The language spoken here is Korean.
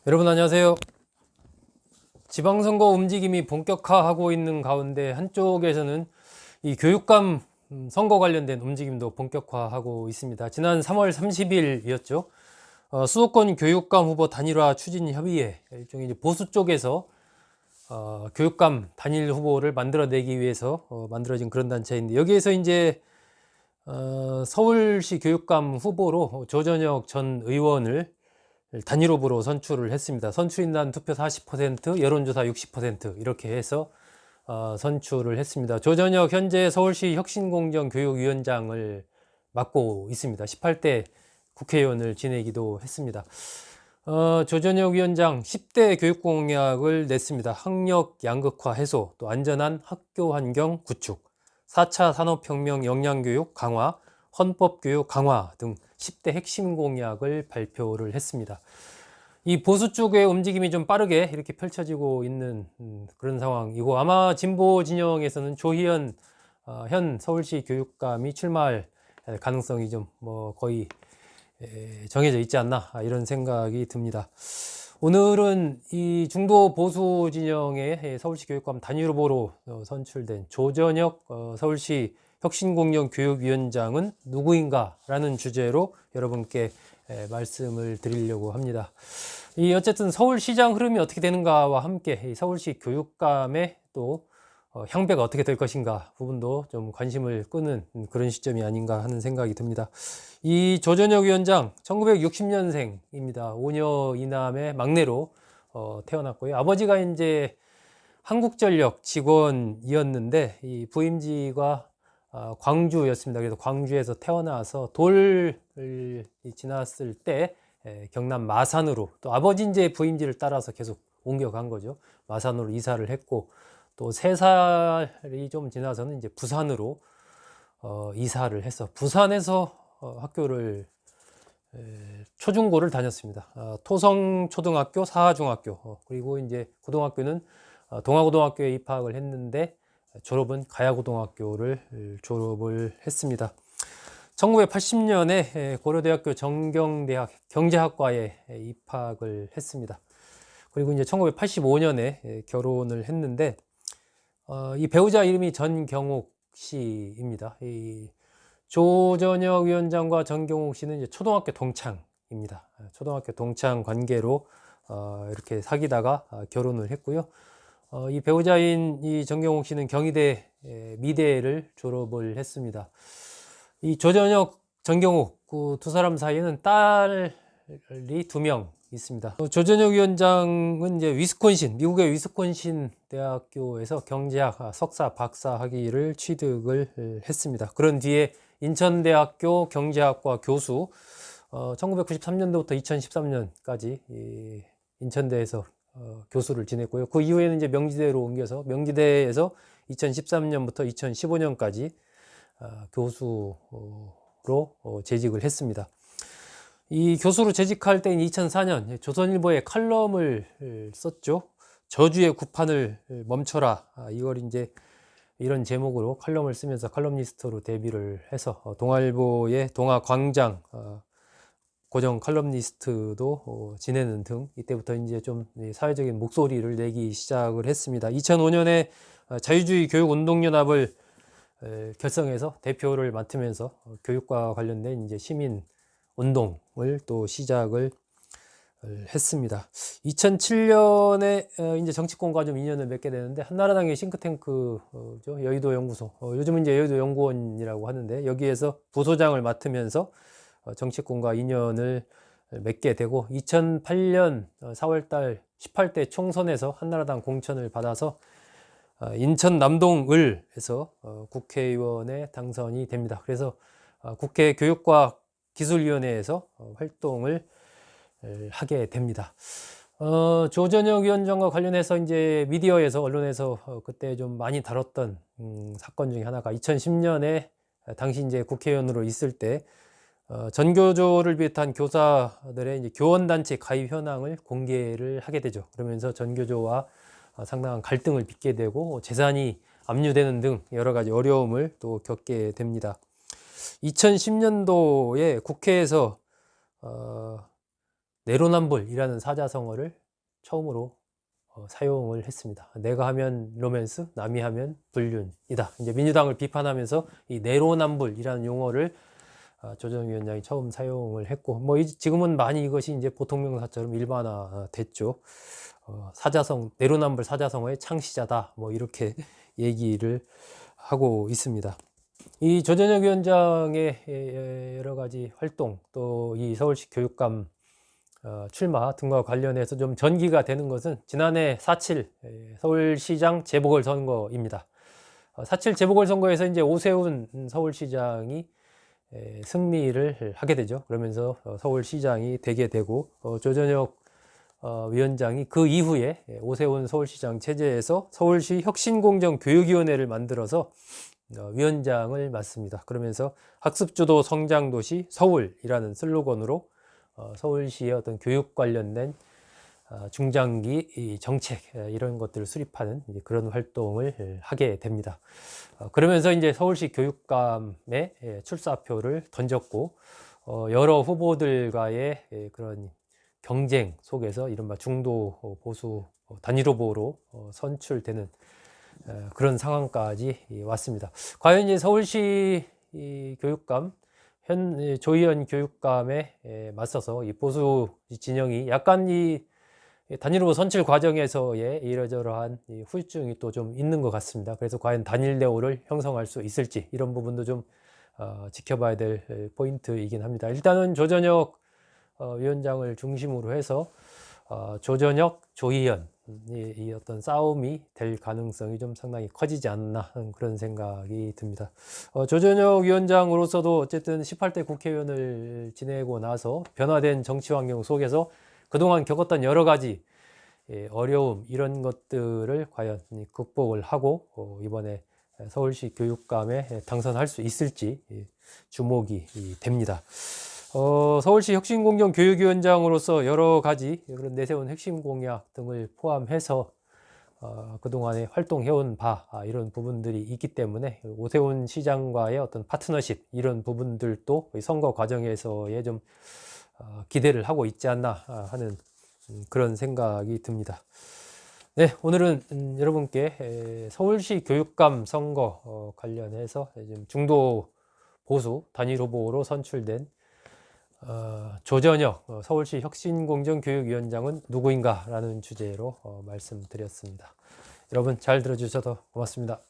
여러분 안녕하세요. 지방선거 움직임이 본격화하고 있는 가운데 한쪽에서는 이 교육감 선거 관련된 움직임도 본격화하고 있습니다. 지난 3월 30일이었죠. 수도권 교육감 후보 단일화 추진 협의회, 일종의 보수 쪽에서 교육감 단일 후보를 만들어내기 위해서 만들어진 그런 단체인데, 여기에서 이제 서울시 교육감 후보로 조전혁 전 의원을 단일 후보로 선출을 했습니다. 선출인단 투표 40%, 여론조사 60% 이렇게 해서 선출을 했습니다. 조전혁 현재 서울시 혁신공정교육위원장을 맡고 있습니다. 18대 국회의원을 지내기도 했습니다. 조전혁 위원장 10대 교육공약을 냈습니다. 학력 양극화 해소, 또 안전한 학교 환경 구축, 4차 산업혁명 역량교육 강화, 헌법교육 강화 등 10대 핵심 공약을 발표를 했습니다. 이 보수 쪽의 움직임이 좀 빠르게 이렇게 펼쳐지고 있는 그런 상황이고, 아마 진보 진영에서는 조희연 현 서울시 교육감이 출마할 가능성이 좀 거의 정해져 있지 않나, 이런 생각이 듭니다. 오늘은 이 중도 보수 진영의 서울시 교육감 단일 후보로 선출된 조전혁 서울시 혁신공정교육위원장은 누구인가 라는 주제로 여러분께 말씀을 드리려고 합니다. 어쨌든 서울시장 흐름이 어떻게 되는가와 함께 서울시 교육감의 또 향배가 어떻게 될 것인가 부분도 좀 관심을 끄는 그런 시점이 아닌가 하는 생각이 듭니다. 이 조전혁 위원장 1960년생입니다. 5녀 이남의 막내로 태어났고요. 아버지가 이제 한국전력 직원이었는데 이 부임지가 광주였습니다. 그래서 광주에서 태어나서 돌을 지났을 때 경남 마산으로, 또 아버지 이제 부임지를 따라서 계속 옮겨간 거죠. 마산으로 이사를 했고, 또 3살이 좀 지나서는 이제 부산으로 이사를 해서 부산에서 학교를 초중고를 다녔습니다. 토성초등학교, 사하중학교, 그리고 이제 고등학교는 동아고등학교에 입학을 했는데 졸업은 가야고등학교를 졸업을 했습니다. 1980년에 고려대학교 정경대학 경제학과에 입학을 했습니다. 그리고 이제 1985년에 결혼을 했는데, 이 배우자 이름이 전경옥 씨입니다. 이 조전혁 위원장과 전경옥 씨는 이제 초등학교 동창입니다. 초등학교 동창 관계로 이렇게 사귀다가 결혼을 했고요. 이 배우자인 이 전경옥 씨는 경희대 미대를 졸업을 했습니다. 이 조전혁, 전경옥 그 두 사람 사이에는 딸이 2명 있습니다. 조전혁 위원장은 이제 미국의 위스콘신 대학교에서 경제학 석사, 박사 학위를 취득을 했습니다. 그런 뒤에 인천대학교 경제학과 교수, 1993년도부터 2013년까지 인천대에서 교수를 지냈고요. 그 이후에는 이제 명지대로 옮겨서 명지대에서 2013년부터 2015년까지 교수로 재직을 했습니다. 이 교수로 재직할 때인 2004년 조선일보에 칼럼을 썼죠. 저주의 구판을 멈춰라. 이걸 이제 이런 제목으로 칼럼을 쓰면서 칼럼니스트로 데뷔를 해서 동아일보의 동아광장 고정 칼럼니스트도 지내는 등 이때부터 이제 좀 사회적인 목소리를 내기 시작을 했습니다. 2005년에 자유주의 교육운동연합을 결성해서 대표를 맡으면서 교육과 관련된 이제 시민 운동을 또 시작을 했습니다. 2007년에 이제 정치권과 좀 인연을 맺게 되는데, 한나라당의 싱크탱크죠, 여의도 연구소, 요즘은 이제 여의도 연구원이라고 하는데, 여기에서 부소장을 맡으면서 정치권과 인연을 맺게 되고, 2008년 4월달 18대 총선에서 한나라당 공천을 받아서 인천 남동을에서 국회의원에 당선이 됩니다. 그래서 국회 교육과 기술위원회에서 활동을 하게 됩니다. 조전혁 위원장과 관련해서 이제 미디어에서, 언론에서 그때 좀 많이 다뤘던 사건 중에 하나가 2010년에 당시 이제 국회의원으로 있을 때 전교조를 비롯한 교사들의 이제 교원단체 가입 현황을 공개를 하게 되죠. 그러면서 전교조와 상당한 갈등을 빚게 되고 재산이 압류되는 등 여러 가지 어려움을 또 겪게 됩니다. 2010년도에 국회에서 내로남불이라는 사자성어를 처음으로 사용을 했습니다. 내가 하면 로맨스, 남이 하면 불륜이다. 이제 민주당을 비판하면서 이 내로남불이라는 용어를 조정혁 위원장이 처음 사용을 했고, 뭐 지금은 많이 이것이 이제 보통명사처럼 일반화 됐죠. 내로남불 사자성어의 창시자다. 뭐 이렇게 얘기를 하고 있습니다. 이 조정혁 위원장의 여러 가지 활동, 또 이 서울시 교육감 출마 등과 관련해서 좀 전기가 되는 것은 지난해 4.7 서울시장 재보궐선거입니다. 4.7 재보궐선거에서 이제 오세훈 서울시장이 승리를 하게 되죠. 그러면서 서울시장이 되게 되고, 조정혁 위원장이 그 이후에 오세훈 서울시장 체제에서 서울시 혁신공정교육위원회를 만들어서 위원장을 맡습니다. 그러면서 학습주도 성장도시 서울이라는 슬로건으로 서울시의 어떤 교육 관련된 중장기 정책 이런 것들을 수립하는 그런 활동을 하게 됩니다. 그러면서 이제 서울시 교육감의 출사표를 던졌고, 여러 후보들과의 그런 경쟁 속에서 이른바 중도 보수 단일 후보로 선출되는 그런 상황까지 왔습니다. 과연 이제 서울시 교육감 조희연 교육감에 맞서서 이 보수 진영이 약간 이 단일 후보 선출 과정에서의 이러저러한 후유증이 또 좀 있는 것 같습니다. 그래서 과연 단일 대우를 형성할 수 있을지 이런 부분도 좀 지켜봐야 될 포인트이긴 합니다. 일단은 조정혁 위원장을 중심으로 해서 조정혁, 조희연 이 어떤 싸움이 될 가능성이 좀 상당히 커지지 않나 하는 그런 생각이 듭니다. 조정혁 위원장으로서도 어쨌든 18대 국회의원을 지내고 나서 변화된 정치 환경 속에서 그동안 겪었던 여러 가지 어려움 이런 것들을 과연 극복을 하고 이번에 서울시 교육감에 당선할 수 있을지 주목이 됩니다. 서울시 혁신공정교육위원장으로서 여러 가지 그런 내세운 핵심 공약 등을 포함해서 그동안에 활동해온 바 이런 부분들이 있기 때문에 오세훈 시장과의 어떤 파트너십 이런 부분들도 선거 과정에서의 좀 기대를 하고 있지 않나 하는 그런 생각이 듭니다. 네, 오늘은 여러분께 서울시 교육감 선거 관련해서 중도 보수 단일 후보로 선출된 조정혁 서울시 혁신공정교육위원장은 누구인가 라는 주제로 말씀드렸습니다. 여러분 잘 들어주셔서 고맙습니다.